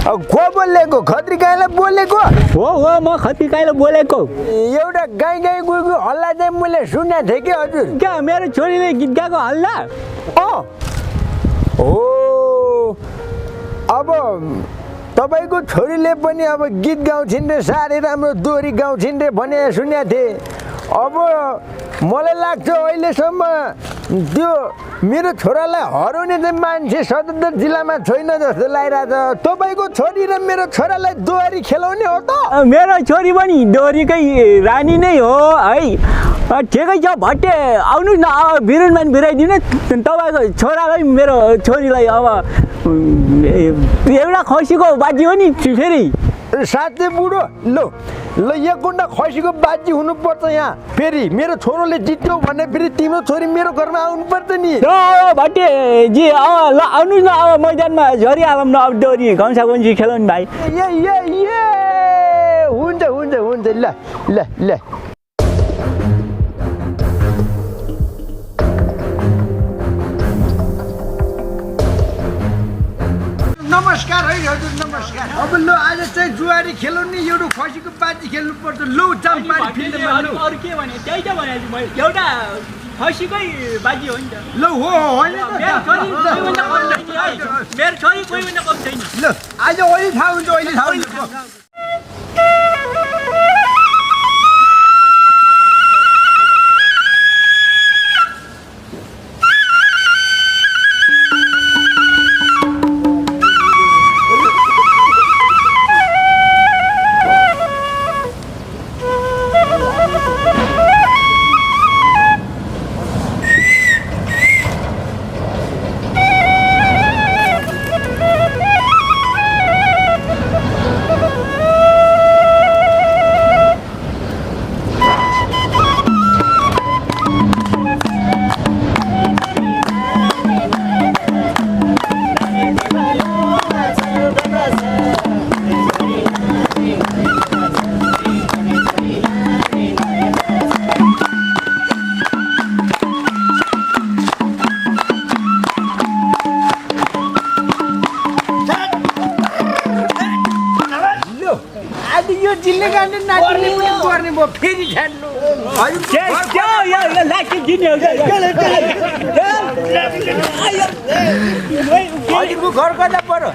को बोलेको खत्री गाईलाई बोलेको हो म खत्री गाईलाई बोलेको एउटा गाई गाई गएको हल्ला चाहिँ मैले सुनेको थिएँ कि हजुर क्या मेरो छोरीले गीत गाएको हल्ला हो अब तपाईँको छोरीले पनि अब गीत गाउँछिन् रे साह्रै राम्रो दोहोरी गाउँछिन् रे भने सुनेको थिएँ अब मलाई लाग्छ अहिलेसम्म त्यो मेरो छोरालाई हराउने चाहिँ मान्छे सदर जिल्लामा छैन जस्तो लागिरहेछ तपाईँको छोरी र मेरो छोरालाई दोहोरी खेलाउने हो त मेरो छोरी पनि दोहोरीकै रानी नै हो है ठिकै छ भट्टे आउनुहोस् न अब बिरुनमा भिराइदिनु तपाईँको छोरालाई मेरो छोरीलाई अब एउटा खसीको बाजी हो नि फेरि साँच्चै बुढो ल एक गुन्डा खसीको बाजी हुनुपर्छ यहाँ फेरि मेरो छोरोले जित्यो भने फेरि तिम्रो छोरी मेरो घरमा आउनुपर्छ नि भट्टे जी ल आउनुहोस् न अब मैदानमा झरिहालौँ न अब डोरी घन्सा घन्सी खेलाउनु भाइ हुन्छ हुन्छ हुन्छ ल ल ल नमस्कार है हजुर नमस्कार अब ल आज चाहिँ जुवारी खेलाउने एउटा खसीको बाजी खेल्नु पर्छ लौ चाम्पारी फिल्डमा अरू के भने त्यही त भने मैले एउटा खसीकै बाजी हो नि त ल हो होइन मेरो छोरी कोही कम छैन ल आज अहिले थाहा हुन्छ अहिले थाहा हुन्छ जिल्ले गाड्ने नाच्ने गर्ने भयो फेरि छाड्नु हजुरको घर कता पऱ्यो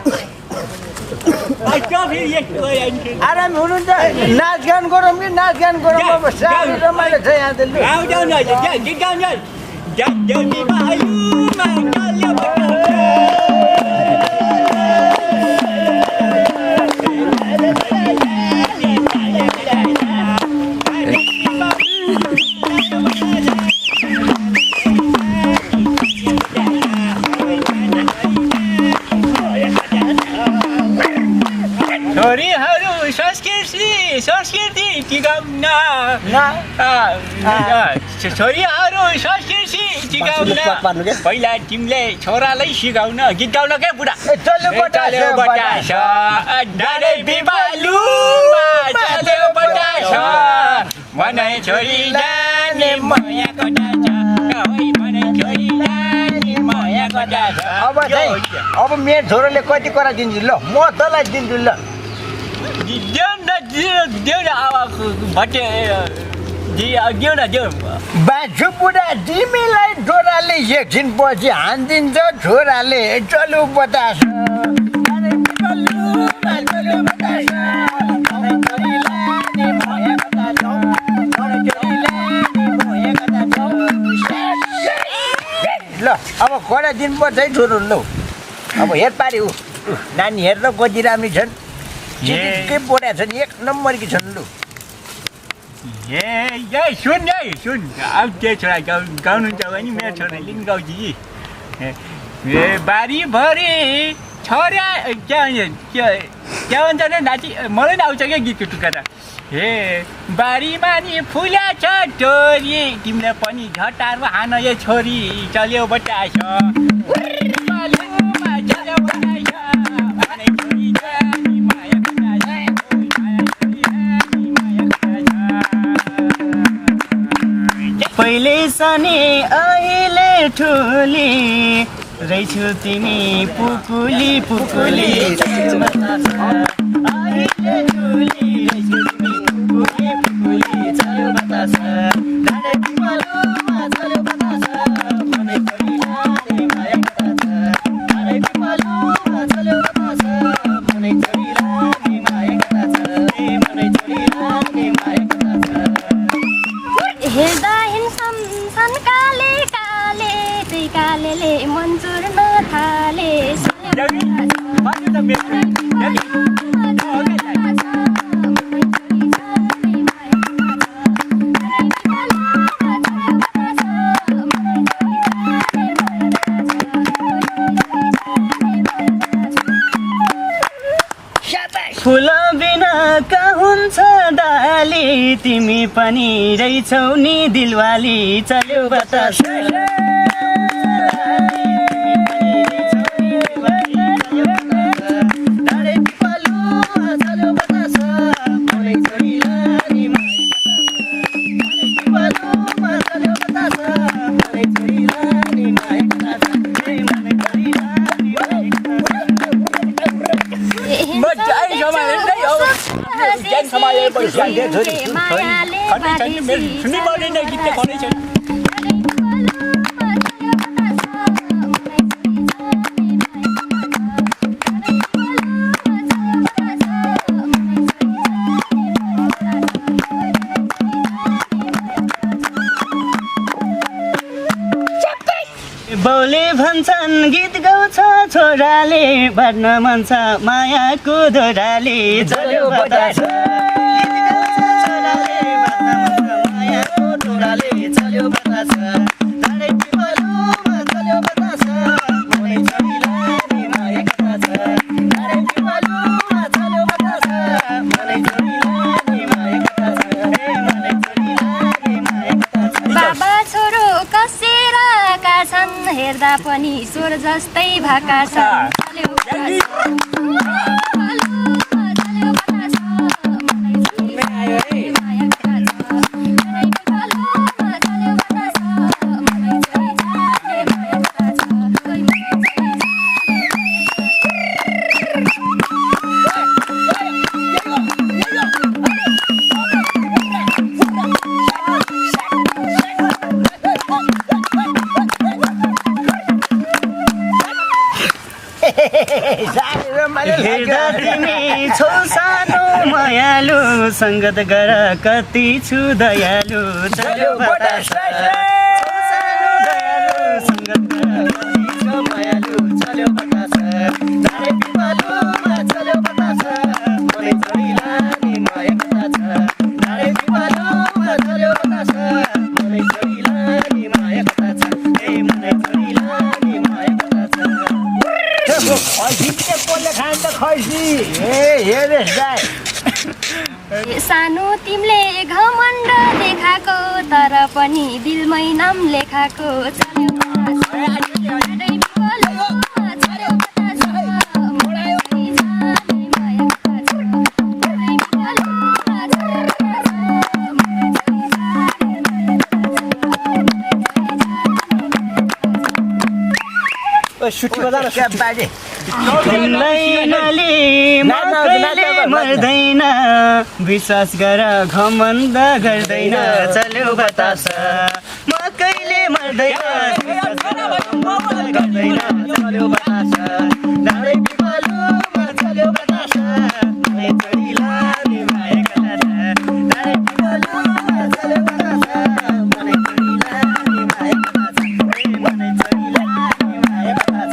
आराम हुनुहुन्छ नाचगान गरौँ कि नाचगान गरौँ अब साह्रै रमाइलो छ यहाँ छोरीहरू संस्कृति टिकाउन छोरीहरू संस्कृति टिकाउन पहिला तिमीले छोरालाई सिकाउन गीत गाउन क्या बुढा मनै छोरी जाने माया अब मेरो छोरोले कति कुरा दिन्छु ल म तँलाई दिन्छु ल बाछु बुढा तिमीलाई छोराले एकछिन पछि हानिदिन्छ छोराले चलु बतास ल अब कडा दिनुपर्छ है छोरो लौ अब हेर पारे ऊ नानी हेर्न कति राम्री छन् के बोडा छन् एक नम्बरकी छन् लु सुन अब त्यो छोरा गाउनुहुन्छ भने मेरो छोराले पनि गाउँछ कि बारीभरि छोरा के भन्छ न नाति मलाई पनि आउँछ क्या गीतको टुक्का त हे बारीमा नि फुल्या छ डोरी तिमीले पनि झटारमा हान यो छोरी चल्यो बटाछ पहिले सनी अहिले ठुली रहेछु तिमी पुकुली पुकुली चल्यो बतास अहिले झुली रहेछु तिमी पुकुली पुकुली चल्यो बतास डाँडे पिपलुमा चल्यो बतास मनै छोरीलाई माया बतास डाँडे पिपलुमा चल्यो बतास मनै छोरीलाई माया बतास मनै छोरीलाई माया बतास हेर्दा हिँड्छन् छन् काले काले त्यही कालेले मन चुर्न थाले फुल बिना का हुन्छ डाली तिमी पनि रहेछौ नि दिलवाली चल्यो बतास बाउले भन्छन् गीत गाउँछ छोराले बाँड्न मन छ मायाको धोराले चल्यो बतास चल्यो बतास डाँडे पिपलुमा चल्यो बतास मनै छोरीलाई माया बतास डाँडे पिपलुमा चल्यो बतास मनै छोरीलाई माया बतास मनै छोरीलाई माया बतास बाबा छोरो कसेर आएका छन् हेर्दा पनि स्वर जस्तै भाका छन् चल्यो बतास हेर्दा तिमी छौ सानो मायालु सङ्गत गर कति छु दयालु चल्यो बतास सङ्गत गर कति छु मायालु चल्यो बतास डाँडे पिपलुमा चल्यो बतास मनै छोरीलाई माया बतास डाँडे पिपलुमा चल्यो बतास मनै छोरीलाई माया बतास मनै छोरीलाई माया बतास सानो तिमीले घमण्ड देखाएको तर पनि दिलमै नाम लेखाएको चल्यो बतास डाँडे पिपलुमा चल्यो बतास मनै छोरीलाई माया बतास डाँडे पिपलुमा चल्यो बतास मनै छोरीलाई मर्दैन विश्वास गर घमण्ड गर्दैन चल्यो बतास म कहिले मर्दैन गर्दैन चल्यो बतास डाँडे पिपलुमा चल्यो बतास मनै छोरीलाई माया बतास डाँडे पिपलुमा चल्यो बतास मनै छोरीलाई माया बतास मनै छोरीलाई माया बतास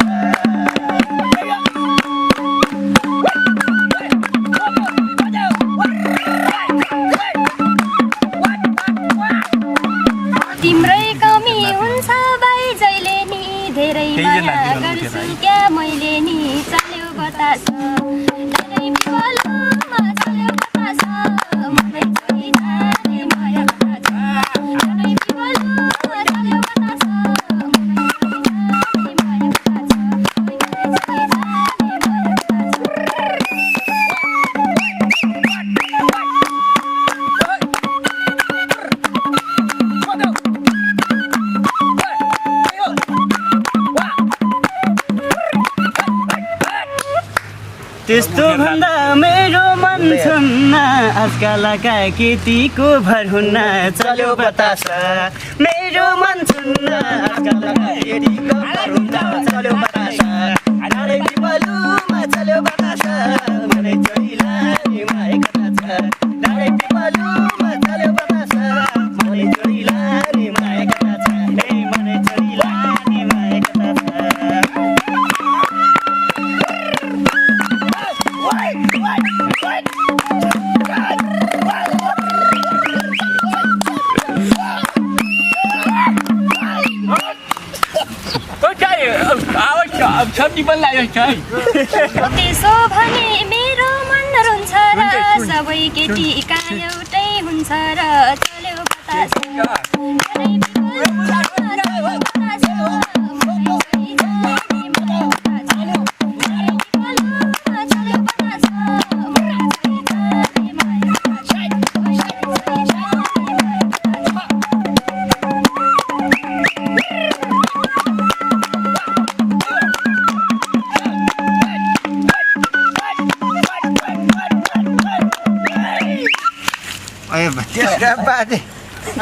तिम्रै कमी हुन्छ बाई जहिले नि धेरै माया गर्छु क्या मैले नि चल्यो बतास डाँडे पिपलुमा चल्यो बतास मनै छोरीलाई माया बतास डाँडे पिपलुमा चल्यो बतास मनै छोरीलाई माया बतास त्यस्तो भन्दा मेरो मन छुन्न आजकलका केटीको भर हुन्न चल्यो बतास मेरो मन छुन्न आजकलका केटीको भर हुन्न चल्यो बतास नारे पिपलुमा चल्यो बतास मनै चोरीला नि माया कथा छ नारे पिपलुमा चल्यो बतास मनै चोरीला नि माया कथा छ ए मनै चोरीला नि माया कथा छ छटी पनि लाग्यो छै त्यसो भने मेरो मन रुन्छ र सबै केटीका एउटै हुन्छ र चल्यो बतास त्यसका बाद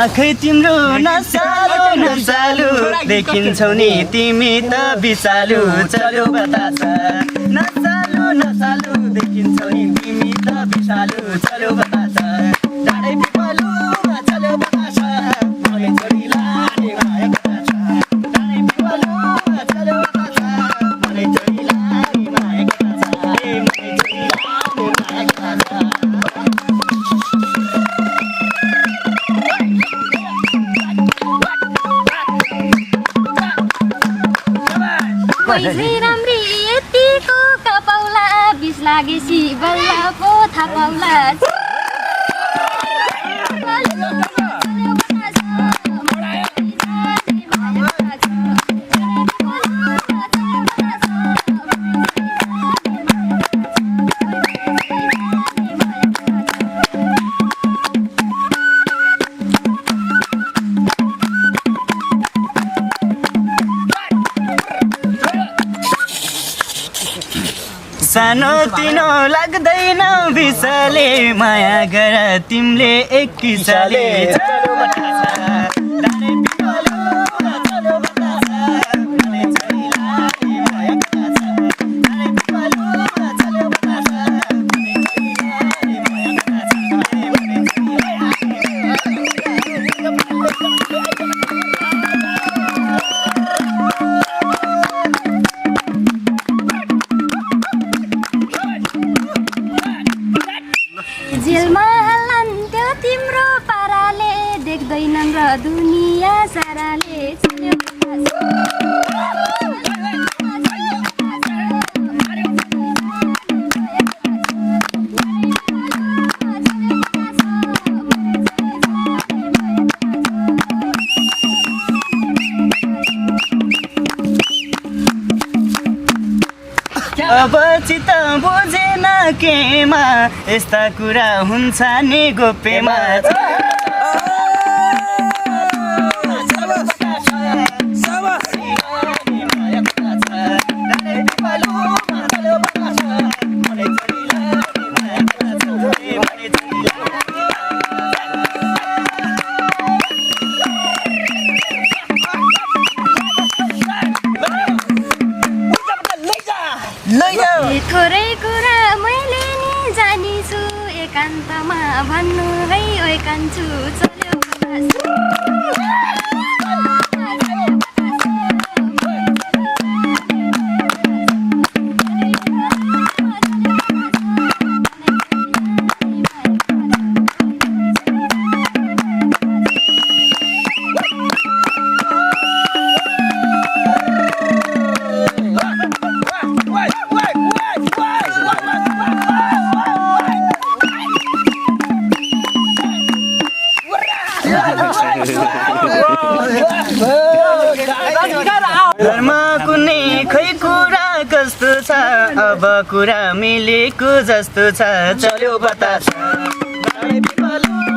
आँखै तिम्रो नसालु नसालु देखिन्छौ नि तिमी त बिसालु चल्यो बतास नसालु नसालु देखिन्छौ नि तिमी त बिसालु चल्यो बतास डाँडै पिपलुमा चल्यो बतास मनै चोरीला नि माया कथा छ डाँडै पिपलुमा चल्यो बतास मनै चोरीला नि माया कथा छ ए मनै चोरीला नि माया कथा छ पहिल्यै राम्री यतिको कपाउला बिस लागेपछि बल्ल पो थाहा पाउला सानो तिनो लाग्दैन बिसले माया गर तिमीले एक किसाले चल्यो बतास डाँडै पिपलुमा चल्यो बतास मनै चोरीला नि माया कथा छ डाँडै पिपलुमा चल्यो बतास मनै चोरीला नि माया कथा छ मनै चोरीला जेलमा हाल्लान्थ्यो तिम्रो पाराले देख्दैनन् र दुनिया साराले चल्यो अब चित्त बुझेन केमा यस्ता कुरा हुन्छ नि गोप्यमा थोरै कुरा मैले नि जानिछु एकान्तमा भन्नु है ओइ कान्छु चल्यो बतास घरमा कुनै खै कुरा कस्तो छ अब कुरा मिलेको जस्तो छ चल्यो बतास डाँडै पिपलु